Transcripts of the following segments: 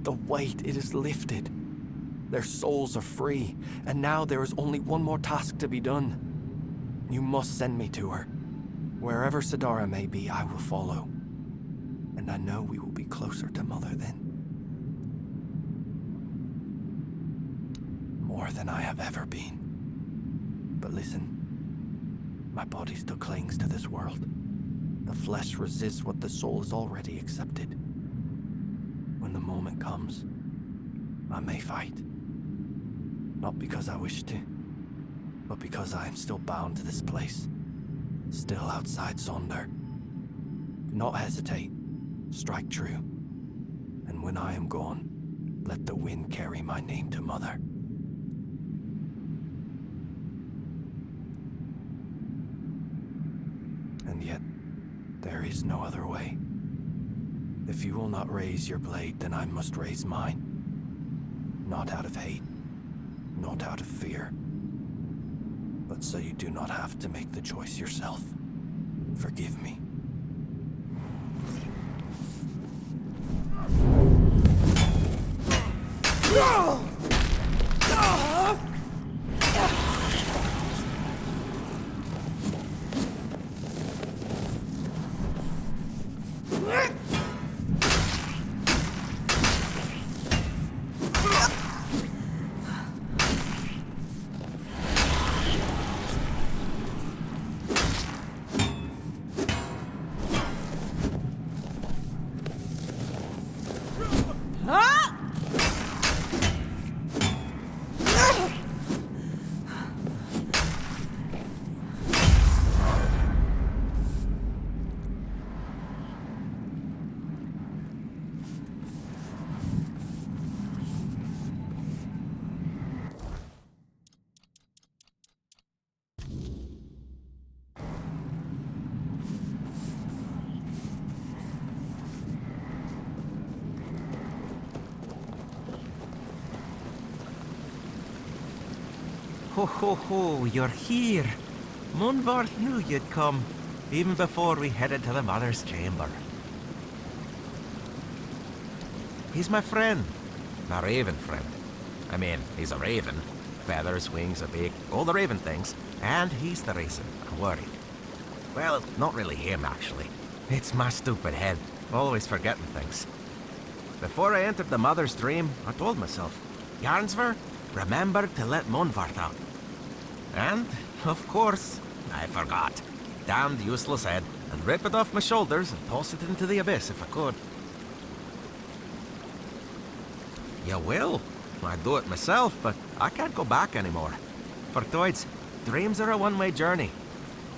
The weight, it is lifted. Their souls are free, and now there is only one more task to be done. You must send me to her. Wherever Sidara may be, I will follow. And I know we will be closer to Mother then. More than I have ever been. But listen, my body still clings to this world. The flesh resists what the soul has already accepted. When the moment comes, I may fight. Not because I wish to, but because I am still bound to this place. Still outside Sonder. Do not hesitate. Strike true. And when I am gone, let the wind carry my name to Mother. And yet, there is no other way. If you will not raise your blade, then I must raise mine. Not out of hate, not out of fear, but so you do not have to make the choice yourself. Forgive me. Ho ho ho, you're here. Munvarth knew you'd come, even before we headed to the Mother's chamber. He's my friend. My raven friend. I mean, he's a raven. Feathers, wings, a beak, all the raven things. And he's the reason I'm worried. Well, not really him, actually. It's my stupid head, always forgetting things. Before I entered the Mother's dream, I told myself, Jarnsver, remember to let Munvarth out. And, of course, I forgot. Damned useless head, and rip it off my shoulders and toss it into the abyss if I could. You will. I'd do it myself, but I can't go back anymore. For Toids, dreams are a one-way journey.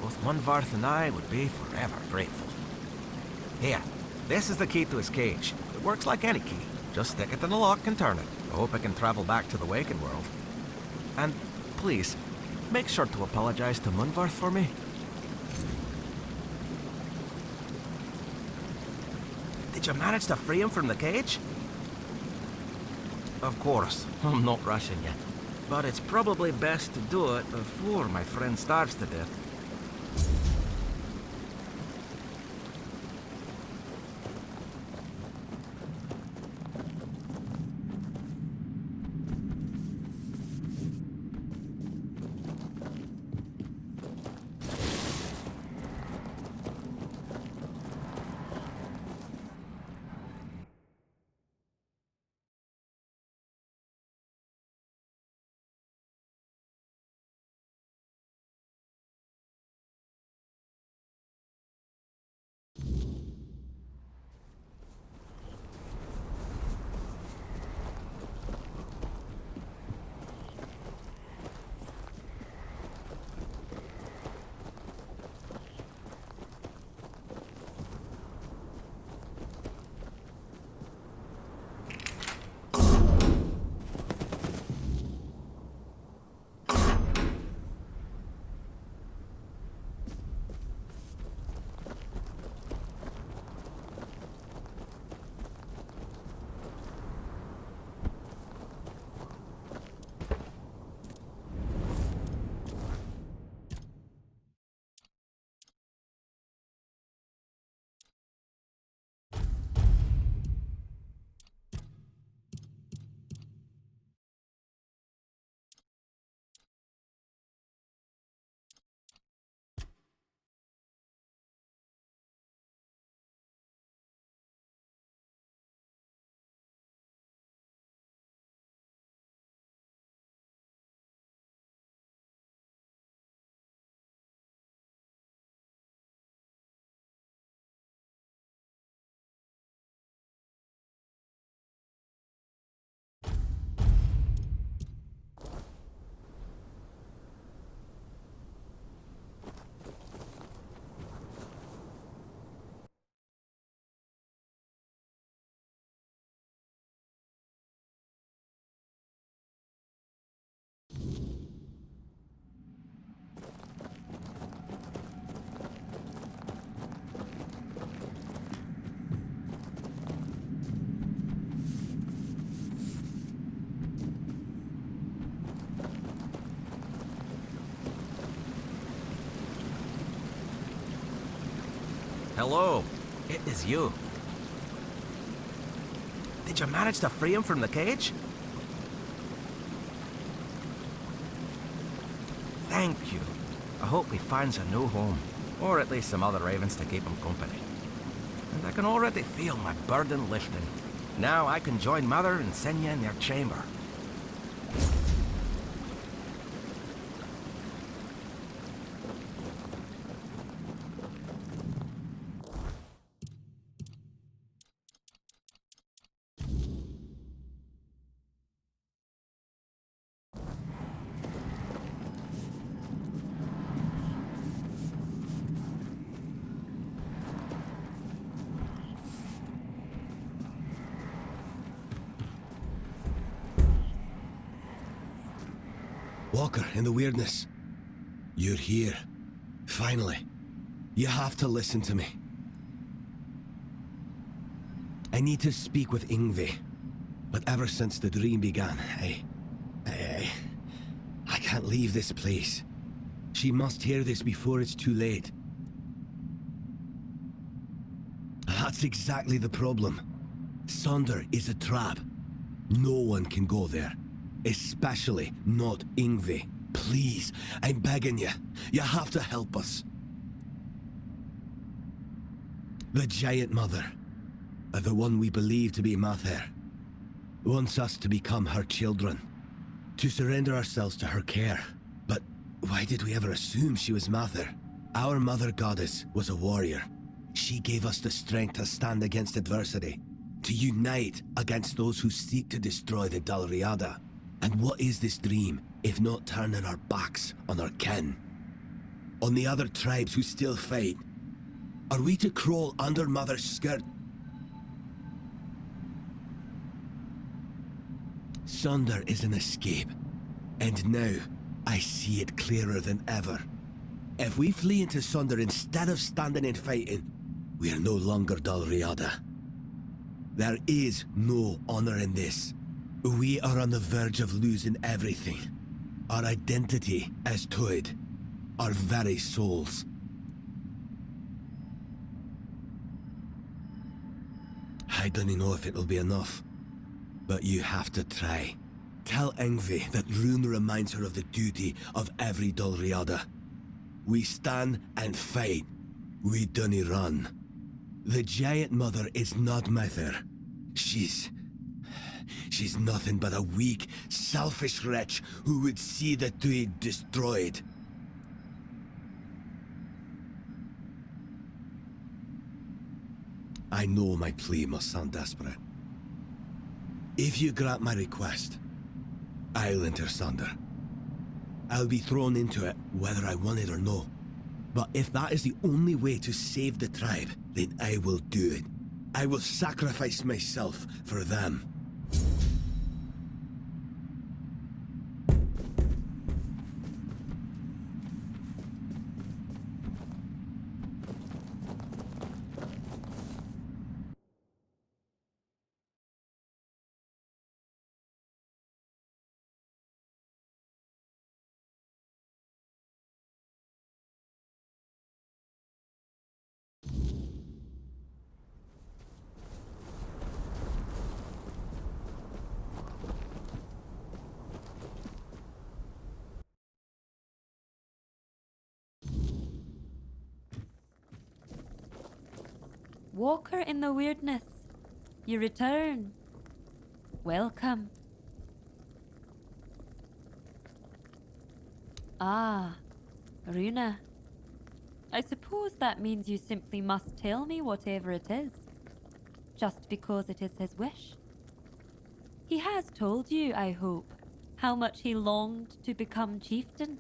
Both Munvarth and I would be forever grateful. Here, this is the key to his cage. It works like any key. Just stick it in the lock and turn it. I hope I can travel back to the Waken world. And please, make sure to apologize to Munvarth for me. Did you manage to free him from the cage? Of course, I'm not rushing you. But it's probably best to do it before my friend starves to death. Hello. It is you. Did you manage to free him from the cage? Thank you. I hope he finds a new home, or at least some other ravens to keep him company. And I can already feel my burden lifting. Now I can join Mother and Senya in their chamber. Walker, in the weirdness. You're here. Finally. You have to listen to me. I need to speak with Yngvi. But ever since the dream began, I can't leave this place. She must hear this before it's too late. That's exactly the problem. Sonder is a trap. No one can go there. Especially not Yngvi. Please, I'm begging you. You have to help us. The Giant Mother, the one we believe to be Mather, wants us to become her children. To surrender ourselves to her care. But why did we ever assume she was Mather? Our Mother Goddess was a warrior. She gave us the strength to stand against adversity. To unite against those who seek to destroy the Dalriada. And what is this dream, if not turning our backs on our kin? On the other tribes who still fight? Are we to crawl under Mother's skirt? Sonder is an escape, and now I see it clearer than ever. If we flee into Sonder instead of standing and fighting, we are no longer Dalriada. There is no honor in this. We are on the verge of losing everything. Our identity as Tuid. Our very souls. I don't know if it'll be enough. But you have to try. Tell Yngvi that Rune reminds her of the duty of every Dalriada. We stand and fight. We dunny run. The Giant Mother is not Mather. She's nothing but a weak, selfish wretch who would see the Tuid destroyed. I know my plea must sound desperate. If you grant my request, I'll enter Sonder. I'll be thrown into it whether I want it or no. But if that is the only way to save the tribe, then I will do it. I will sacrifice myself for them. Walker in the weirdness, you return. Welcome. Ah, Runa. I suppose that means you simply must tell me whatever it is, just because it is his wish. He has told you, I hope, how much he longed to become chieftain.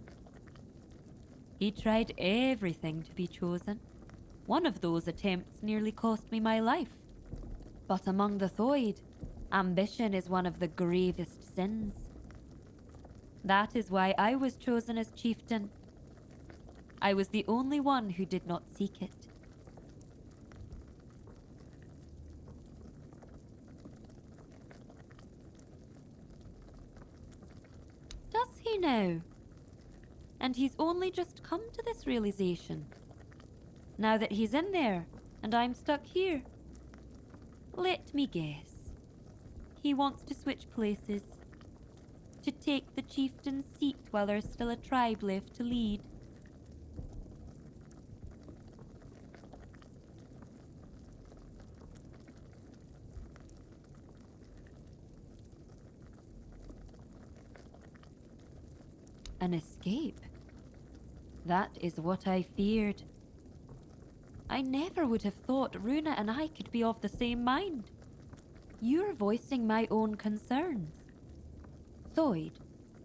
He tried everything to be chosen. One of those attempts nearly cost me my life. But among the Thoid, ambition is one of the gravest sins. That is why I was chosen as chieftain. I was the only one who did not seek it. Does he now? And he's only just come to this realization. Now that he's in there, and I'm stuck here. Let me guess. He wants to switch places. To take the chieftain's seat while there's still a tribe left to lead. An escape? That is what I feared. I never would have thought Runa and I could be of the same mind. You're voicing my own concerns. Thoid,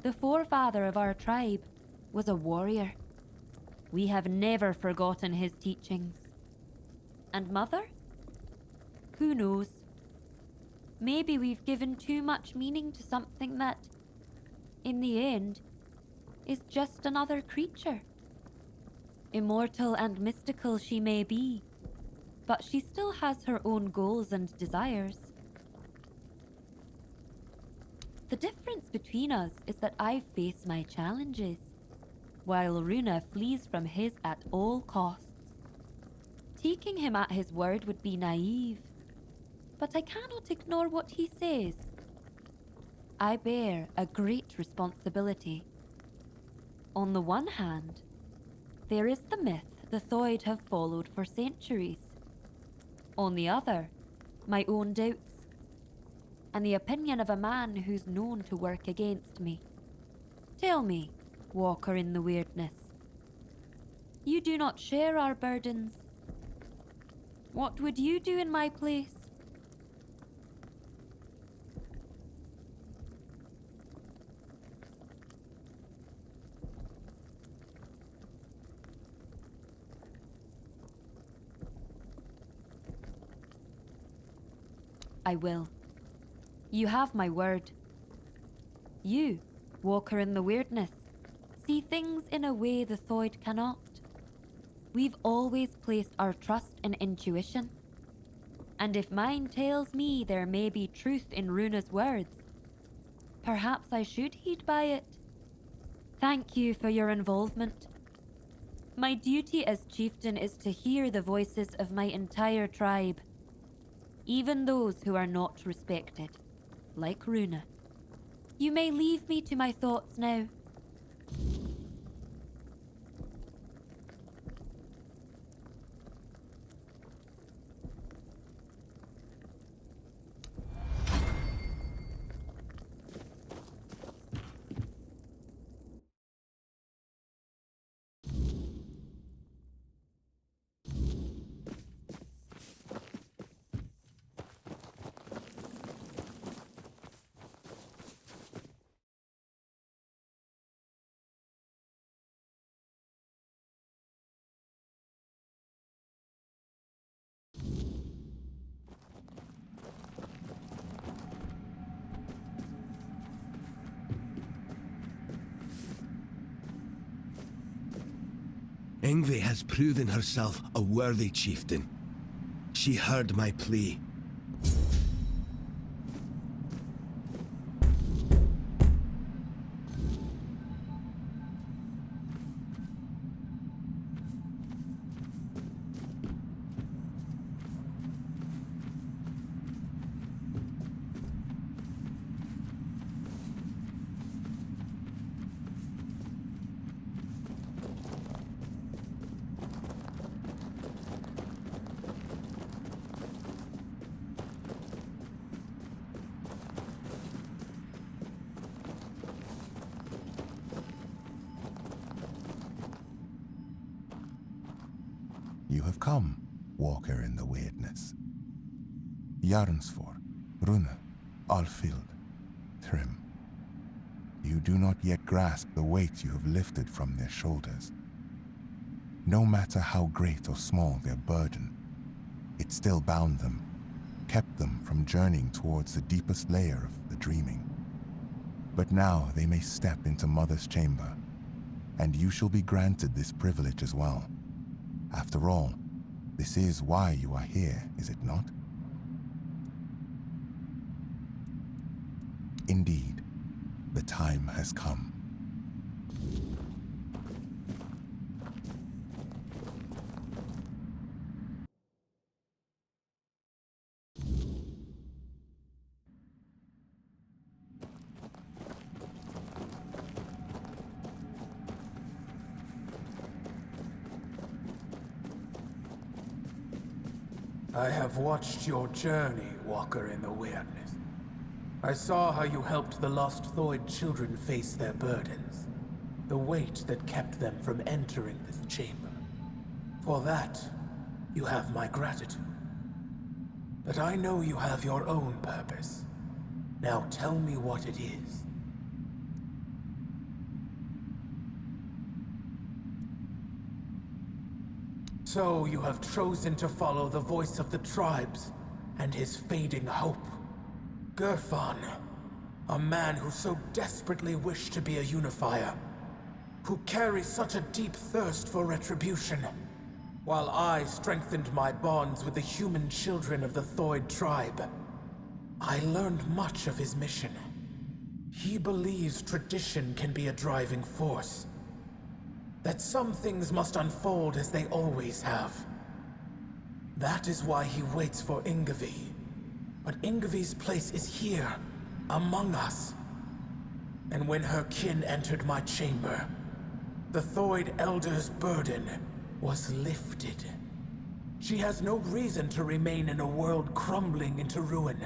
the forefather of our tribe, was a warrior. We have never forgotten his teachings. And Mother? Who knows? Maybe we've given too much meaning to something that, in the end, is just another creature. Immortal and mystical she may be, but she still has her own goals and desires. The difference between us is that I face my challenges, while Runa flees from his at all costs. Taking him at his word would be naive, but I cannot ignore what he says. I bear a great responsibility. On the one hand, there is the myth the Thoid have followed for centuries. On the other, my own doubts, and the opinion of a man who's known to work against me. Tell me, walker in the weirdness, you do not share our burdens. What would you do in my place? I will. You have my word. You, walker in the weirdness, see things in a way the Thoid cannot. We've always placed our trust in intuition. And if mine tells me there may be truth in Runa's words, perhaps I should heed by it. Thank you for your involvement. My duty as chieftain is to hear the voices of my entire tribe, even those who are not respected, like Runa. You may leave me to my thoughts now. Ingve has proven herself a worthy chieftain. She heard my plea. You have come, walker in the weirdness. Jarnsfor, Runa, Alfild, Trim. You do not yet grasp the weight you have lifted from their shoulders. No matter how great or small their burden, it still bound them, kept them from journeying towards the deepest layer of the dreaming. But now they may step into Mother's chamber, and you shall be granted this privilege as well. After all, this is why you are here, is it not? Indeed, the time has come. I have watched your journey, Walker in the Weirdness. I saw how you helped the lost Thoid children face their burdens. The weight that kept them from entering this chamber. For that, you have my gratitude. But I know you have your own purpose. Now tell me what it is. So you have chosen to follow the voice of the tribes and his fading hope. Gerfan, a man who so desperately wished to be a unifier, who carries such a deep thirst for retribution, while I strengthened my bonds with the human children of the Thoid tribe. I learned much of his mission. He believes tradition can be a driving force, that some things must unfold as they always have. That is why he waits for Ingavi. But Ingavi's place is here, among us. And when her kin entered my chamber, the Thoid Elder's burden was lifted. She has no reason to remain in a world crumbling into ruin,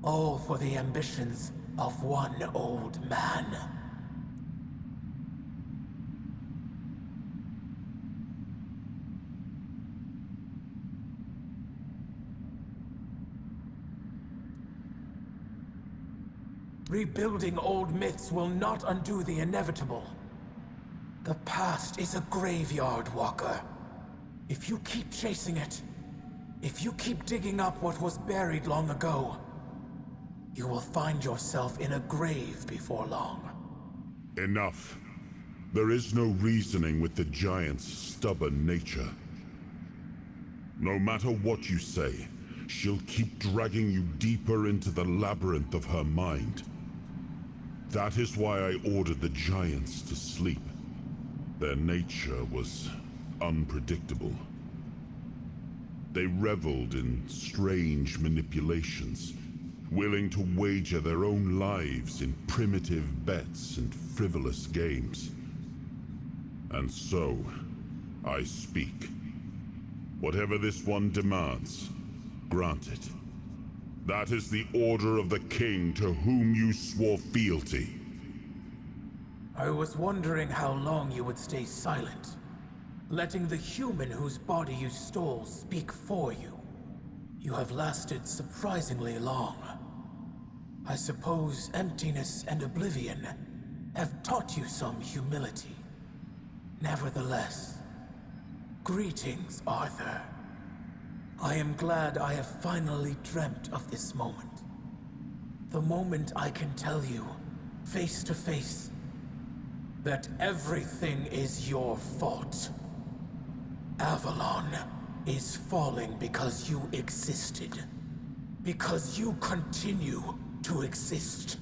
all for the ambitions of one old man. Rebuilding old myths will not undo the inevitable. The past is a graveyard, Walker. If you keep chasing it, if you keep digging up what was buried long ago, you will find yourself in a grave before long. Enough. There is no reasoning with the giant's stubborn nature. No matter what you say, she'll keep dragging you deeper into the labyrinth of her mind. That is why I ordered the giants to sleep. Their nature was unpredictable. They reveled in strange manipulations, willing to wager their own lives in primitive bets and frivolous games. And so, I speak. Whatever this one demands, grant it. That is the order of the king to whom you swore fealty. I was wondering how long you would stay silent, letting the human whose body you stole speak for you. You have lasted surprisingly long. I suppose emptiness and oblivion have taught you some humility. Nevertheless, greetings, Arthur. I am glad I have finally dreamt of this moment. The moment I can tell you, face to face, that everything is your fault. Avalon is falling because you existed. Because you continue to exist.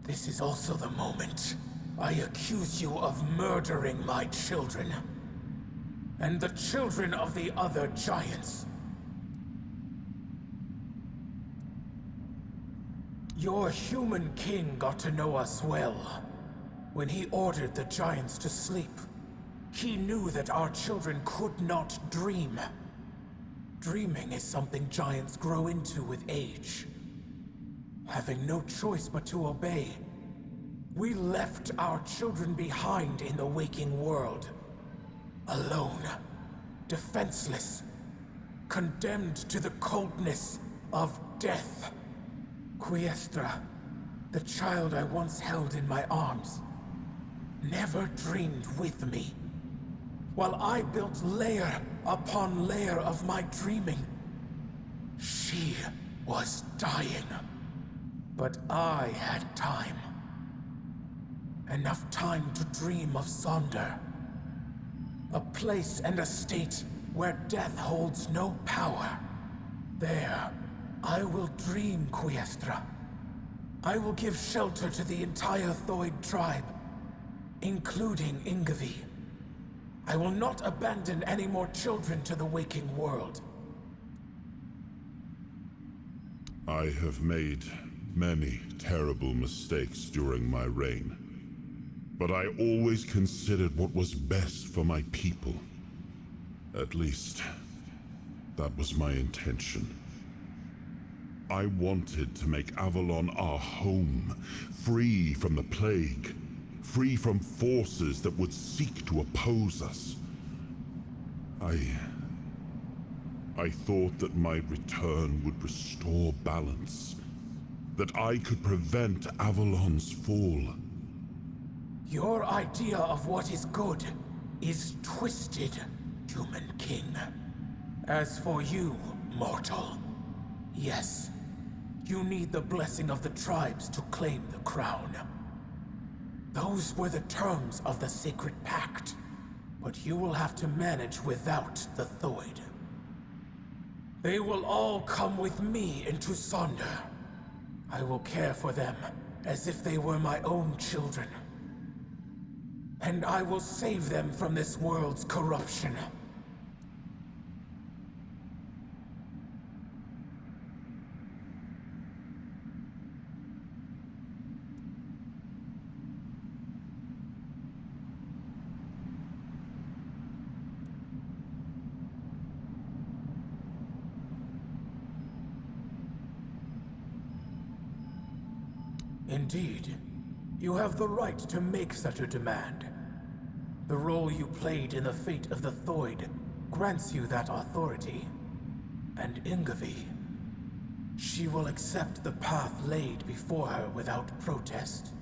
This is also the moment I accuse you of murdering my children. And the children of the other giants. Your human king got to know us well. When he ordered the giants to sleep, he knew that our children could not dream. Dreaming is something giants grow into with age. Having no choice but to obey, we left our children behind in the waking world. Alone, defenseless, condemned to the coldness of death. Quiestra, the child I once held in my arms, never dreamed with me. While I built layer upon layer of my dreaming, she was dying. But I had time. Enough time to dream of Sonder. A place and a state where death holds no power. There, I will dream, Quiestra. I will give shelter to the entire Thoid tribe, including Ingavi. I will not abandon any more children to the waking world. I have made many terrible mistakes during my reign, but I always considered what was best for my people. At least, That was my intention. I wanted to make Avalon our home, free from the plague, free from forces that would seek to oppose us. I thought that my return would restore balance, that I could prevent Avalon's fall. Your idea of what is good is twisted, human king. As for you, mortal, yes, you need the blessing of the tribes to claim the crown. Those were the terms of the sacred pact, but you will have to manage without the Thoid. They will all come with me into Sonder. I will care for them as if they were my own children. And I will save them from this world's corruption. Indeed, you have the right to make such a demand. The role you played in the fate of the Thoid grants you that authority. And Ingvi, she will accept the path laid before her without protest.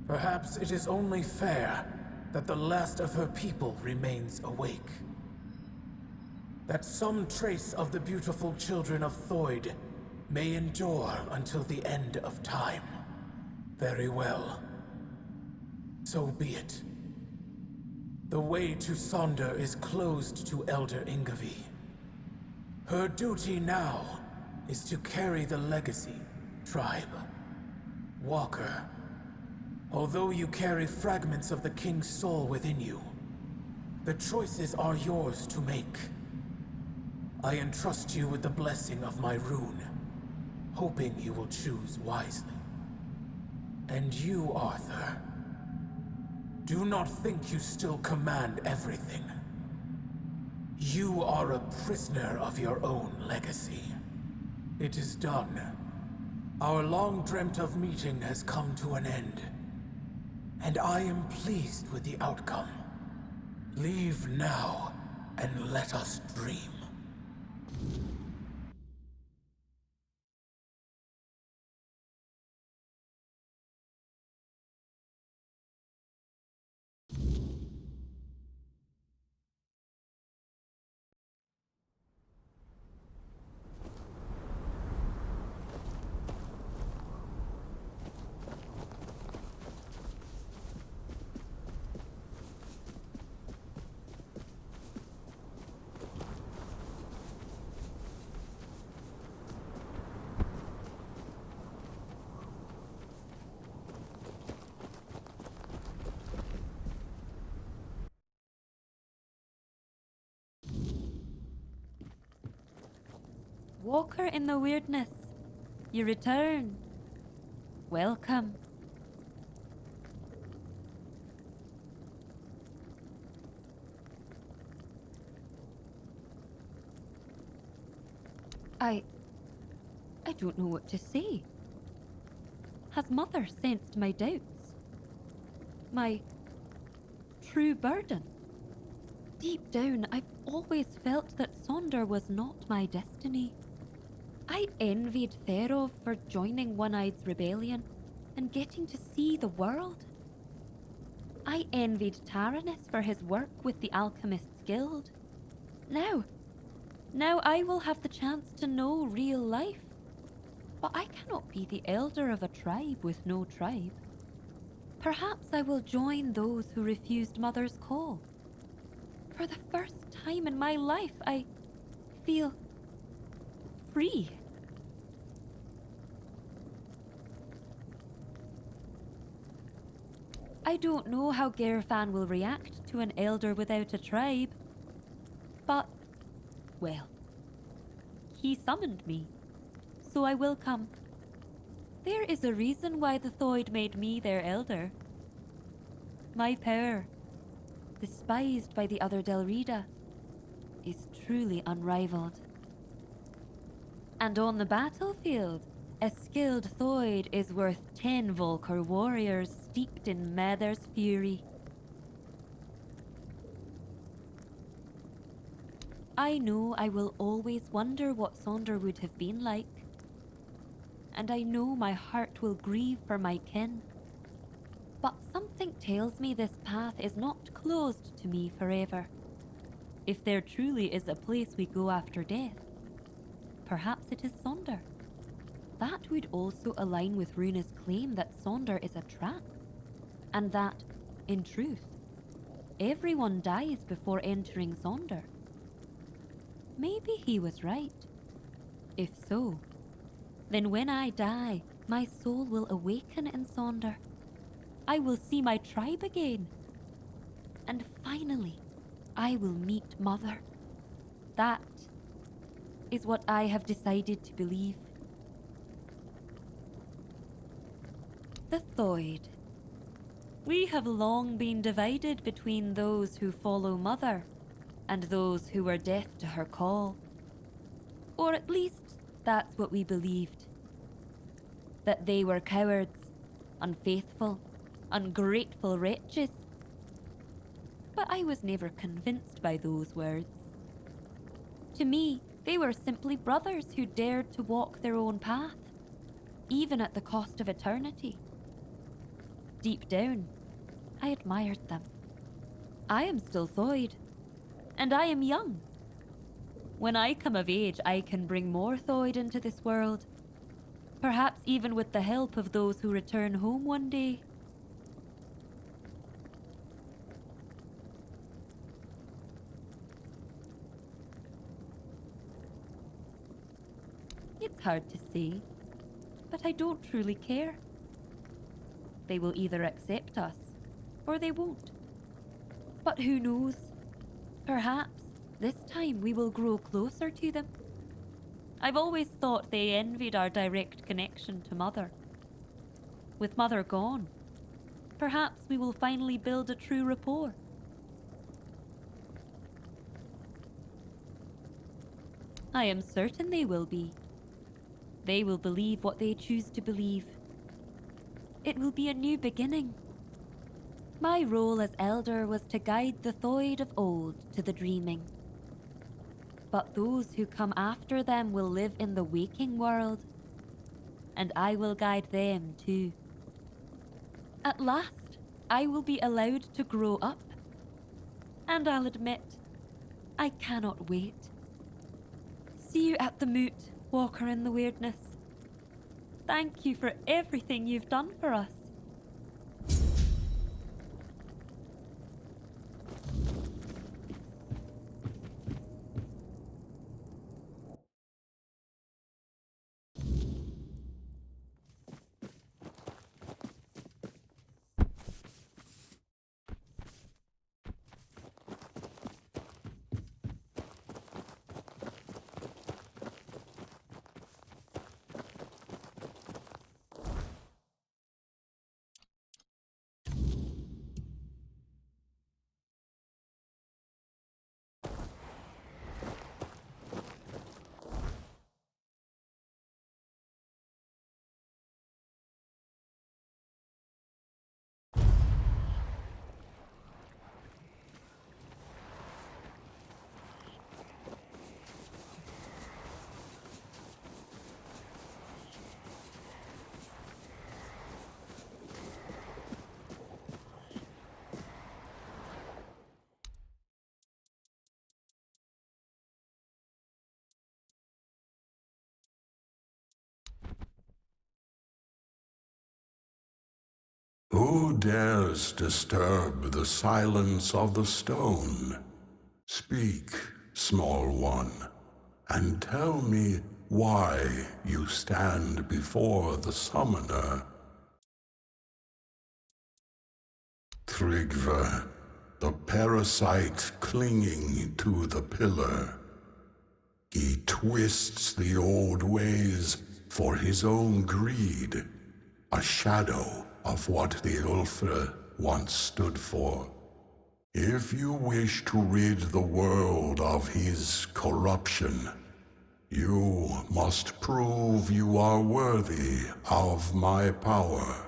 Perhaps it is only fair that the last of her people remains awake. That some trace of the beautiful children of Thoid may endure until the end of time. Very well. So be it. The way to Sonder is closed to Elder Ingvi. Her duty now is to carry the legacy, tribe. Walker, although you carry fragments of the King's soul within you, the choices are yours to make. I entrust you with the blessing of my rune, hoping you will choose wisely. And you, Arthur, do not think you still command everything. You are a prisoner of your own legacy. It is done. Our long-dreamt-of meeting has come to an end, and I am pleased with the outcome. Leave now, and let us dream. Walker in the weirdness, you return. Welcome. I don't know what to say. Has Mother sensed my doubts? My true burden? Deep down, I've always felt that Sonder was not my destiny. I envied Therov for joining One-Eye's rebellion and getting to see the world. I envied Taranis for his work with the Alchemists Guild. Now I will have the chance to know real life. But I cannot be the elder of a tribe with no tribe. Perhaps I will join those who refused Mother's call. For the first time in my life, I feel free. I don't know how Gerfan will react to an elder without a tribe. But, well, he summoned me, so I will come. There is a reason why the Thoid made me their elder. My power, despised by the other Delrida, is truly unrivaled. And on the battlefield, a skilled Thoid is worth 10 Volker warriors steeped in Mather's fury. I know I will always wonder what Sonder would have been like. And I know my heart will grieve for my kin. But something tells me this path is not closed to me forever. If there truly is a place we go after death, perhaps it is Sonder. That would also align with Runa's claim that Sonder is a trap, and that, in truth, everyone dies before entering Sonder. Maybe he was right. If so, then when I die, my soul will awaken in Sonder. I will see my tribe again. And finally, I will meet Mother. That is what I have decided to believe. The Thoid. We have long been divided between those who follow Mother and those who were deaf to her call. Or at least, that's what we believed. That they were cowards, unfaithful, ungrateful wretches. But I was never convinced by those words. To me, they were simply brothers who dared to walk their own path, even at the cost of eternity. Deep down, I admired them. I am still Thoid, and I am young. When I come of age, I can bring more Thoid into this world, perhaps even with the help of those who return home one day. It's hard to say, but I don't truly care. They will either accept us, or they won't. But who knows? Perhaps this time we will grow closer to them. I've always thought they envied our direct connection to Mother. With Mother gone, perhaps we will finally build a true rapport. I am certain they will be. They will believe what they choose to believe. It will be a new beginning. My role as elder was to guide the Thoid of old to the dreaming. But those who come after them will live in the waking world, and I will guide them too. At last, I will be allowed to grow up. And I'll admit, I cannot wait. See you at the moot, Walker in the Weirdness. Thank you for everything you've done for us. Who dares disturb the silence of the stone? Speak, small one, and tell me why you stand before the summoner. Tryggve, the parasite clinging to the pillar. He twists the old ways for his own greed, a shadow of what the Ulfr once stood for. If you wish to rid the world of his corruption, You must prove you are worthy of my power.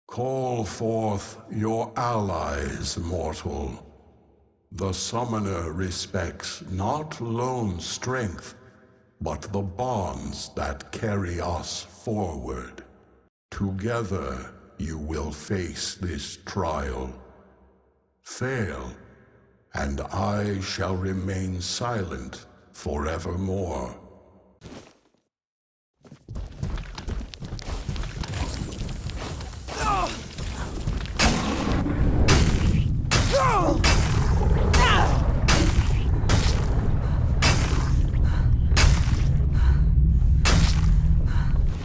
Call forth your allies, mortal. The summoner respects not lone strength, but the bonds that carry us forward. Together you will face this trial. Fail, and I shall remain silent forevermore.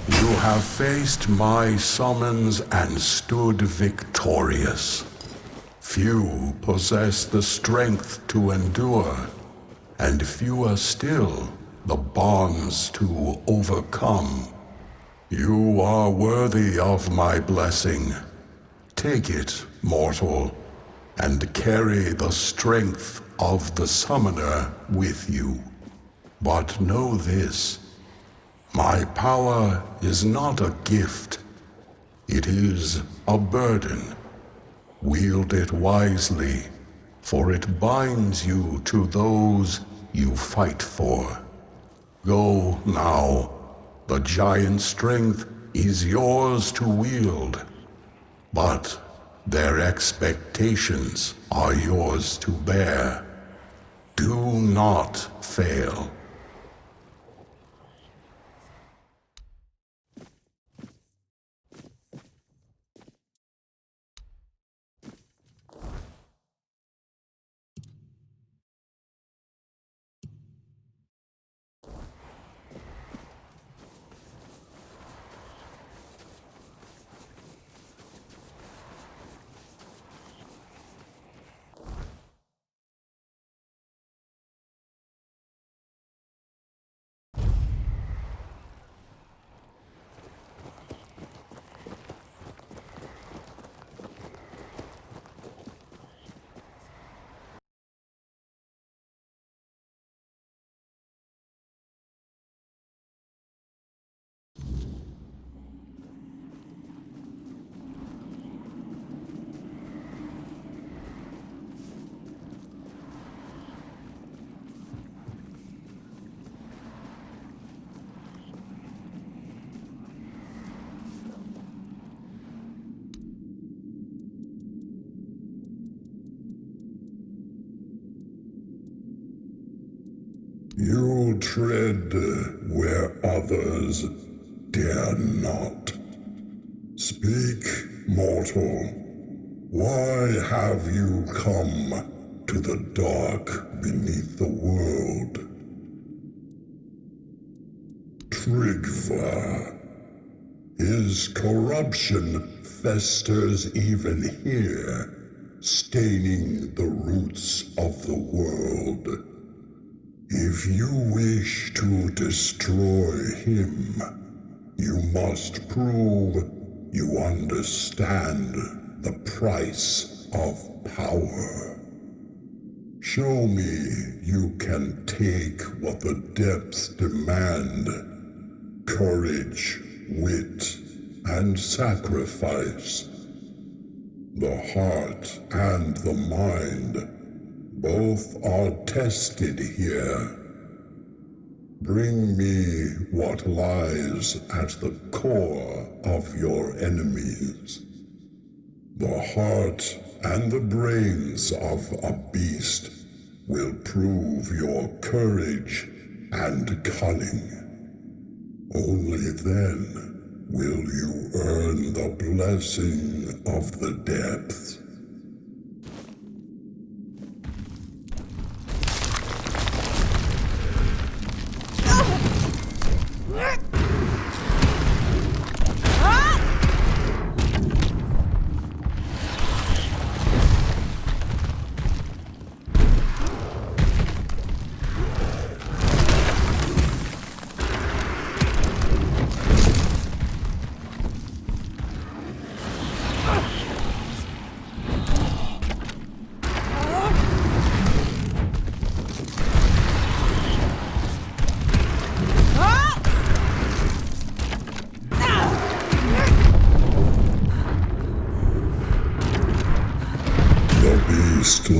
You have faced my summons and stood victorious. Few possess the strength to endure, and fewer still the bonds to overcome. You are worthy of my blessing. Take it, mortal, and carry the strength of the summoner with you. But know this. My power is not a gift. It is a burden. Wield it wisely, for it binds you to those you fight for. Go now. The giant strength is yours to wield, but their expectations are yours to bear. Do not fail. You tread where others dare not. Speak, mortal. Why have you come to the dark beneath the world? Trigva. His corruption festers even here, staining the roots of the world. If you wish to destroy him, you must prove you understand the price of power. Show me you can take what the depths demand: courage, wit, and sacrifice. The heart and the mind both are tested here. Bring me what lies at the core of your enemies. The heart and the brains of a beast will prove your courage and cunning. Only then will you earn the blessing of the depths.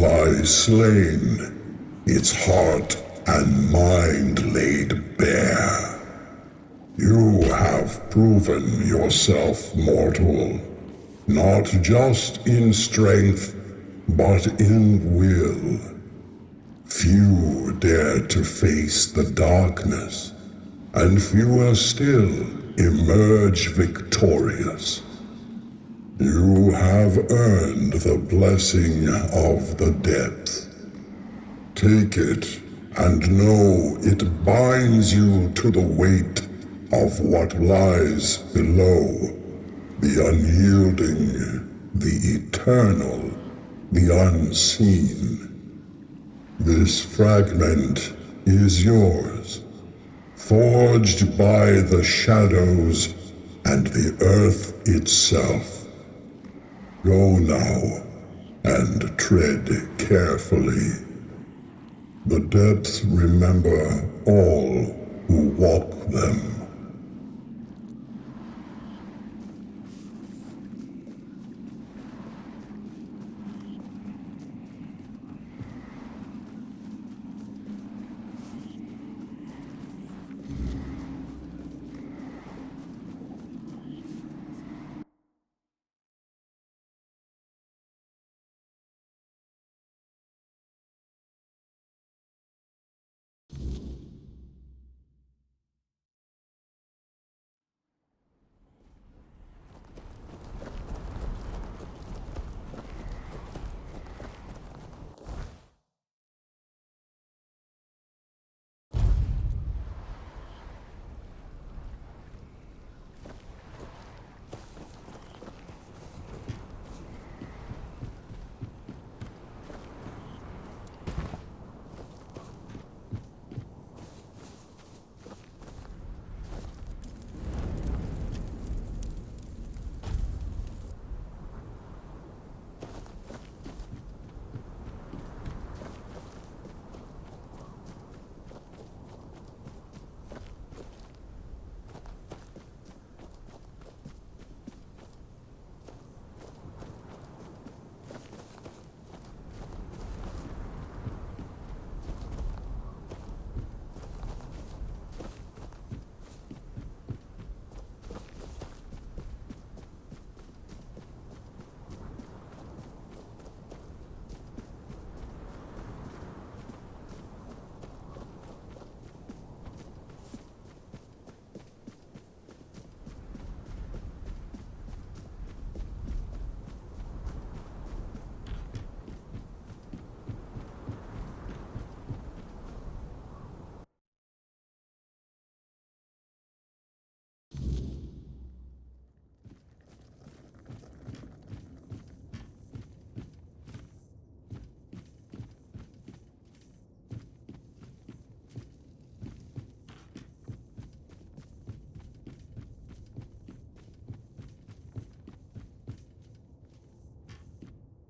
lie slain, its heart and mind laid bare. You have proven yourself mortal, not just in strength, but in will. Few dare to face the darkness, and fewer still emerge victorious. You have earned the blessing of the depth. Take it, and know it binds you to the weight of what lies below. The unyielding, the eternal, the unseen. This fragment is yours, forged by the shadows and the earth itself. Go now, and tread carefully. The depths remember all who walk them.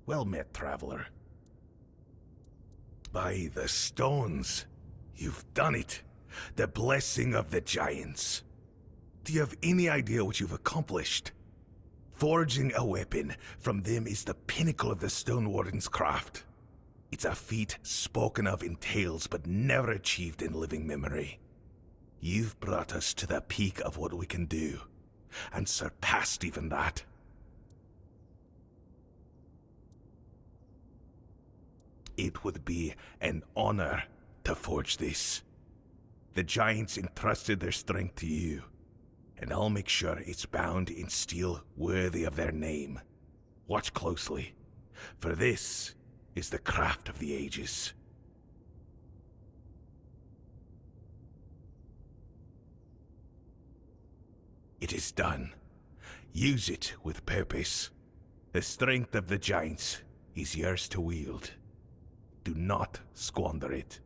Well met, traveler. By the stones, you've done it. The blessing of the giants. Do you have any idea what you've accomplished? Forging a weapon from them is the pinnacle of the Stone Warden's craft. It's a feat spoken of in tales but never achieved in living memory. You've brought us to the peak of what we can do, and surpassed even that. It would be an honor to forge this. The giants entrusted their strength to you, and I'll make sure it's bound in steel worthy of their name. Watch closely, for this is the craft of the ages. It is done. Use it with purpose. The strength of the giants is yours to wield. Do not squander it.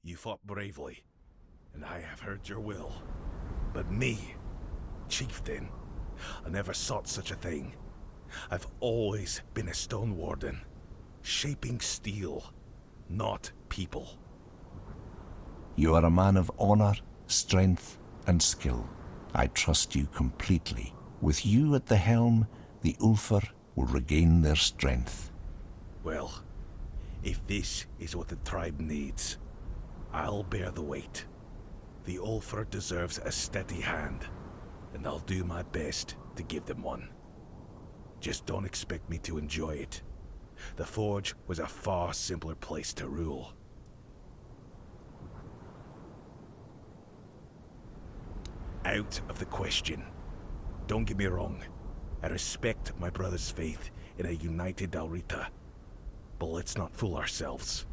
You fought bravely, and I have heard your will. But me, chieftain, I never sought such a thing. I've always been a stone warden, shaping steel, not people. You are a man of honor, strength, and skill. I trust you completely. With you at the helm, the Ulfr will regain their strength. Well, if this is what the tribe needs, I'll bear the weight. The Ulfr deserves a steady hand, and I'll do my best to give them one. Just don't expect me to enjoy it. The Forge was a far simpler place to rule. Out of the question. Don't get me wrong. I respect my brother's faith in a united Dalrita. But let's not fool ourselves.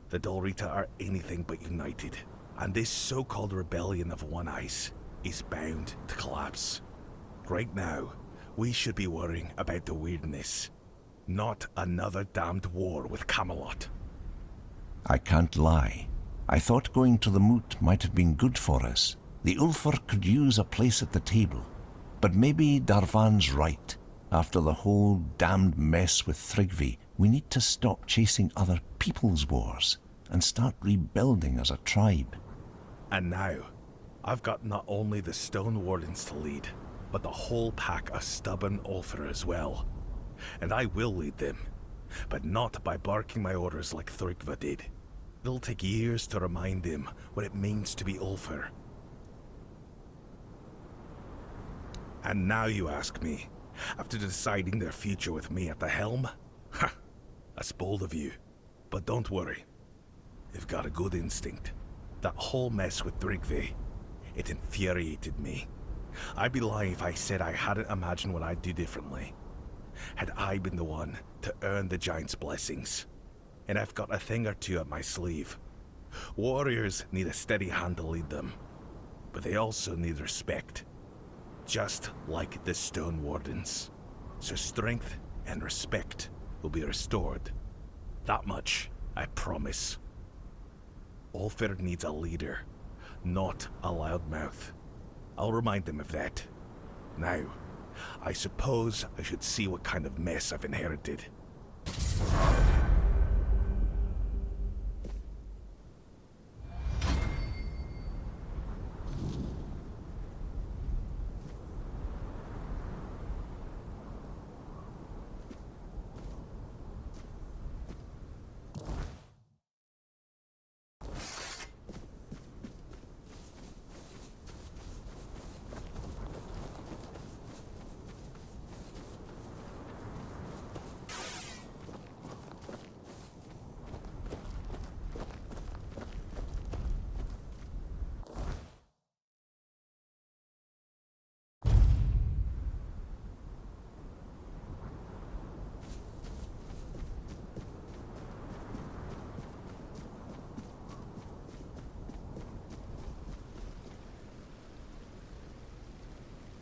The Dalrita are anything but united, and this so-called rebellion of One Ice is bound to collapse. Right now, we should be worrying about the weirdness, not another damned war with Camelot. I can't lie. I thought going to the moot might have been good for us. The Ulfr could use a place at the table. But maybe Darvan's right. After the whole damned mess with Thrigvi, we need to stop chasing other people's wars and start rebuilding as a tribe. And now, I've got not only the Stone Wardens to lead, but the whole pack of stubborn Ulfr as well. And I will lead them, but not by barking my orders like Thrigva did. It'll take years to remind them what it means to be Ulfr. And now you ask me, after deciding their future with me at the helm? Ha! That's bold of you. But don't worry. They've got a good instinct. That whole mess with Thrigvi, it infuriated me. I'd be lying if I said I hadn't imagined what I'd do differently. Had I been the one to earn the Giant's blessings. And I've got a thing or two up my sleeve. Warriors need a steady hand to lead them. But they also need respect. Just like the Stone Wardens. So strength and respect will be restored. That much, I promise. Ulfr needs a leader, not a loudmouth. I'll remind them of that. Now, I suppose I should see what kind of mess I've inherited.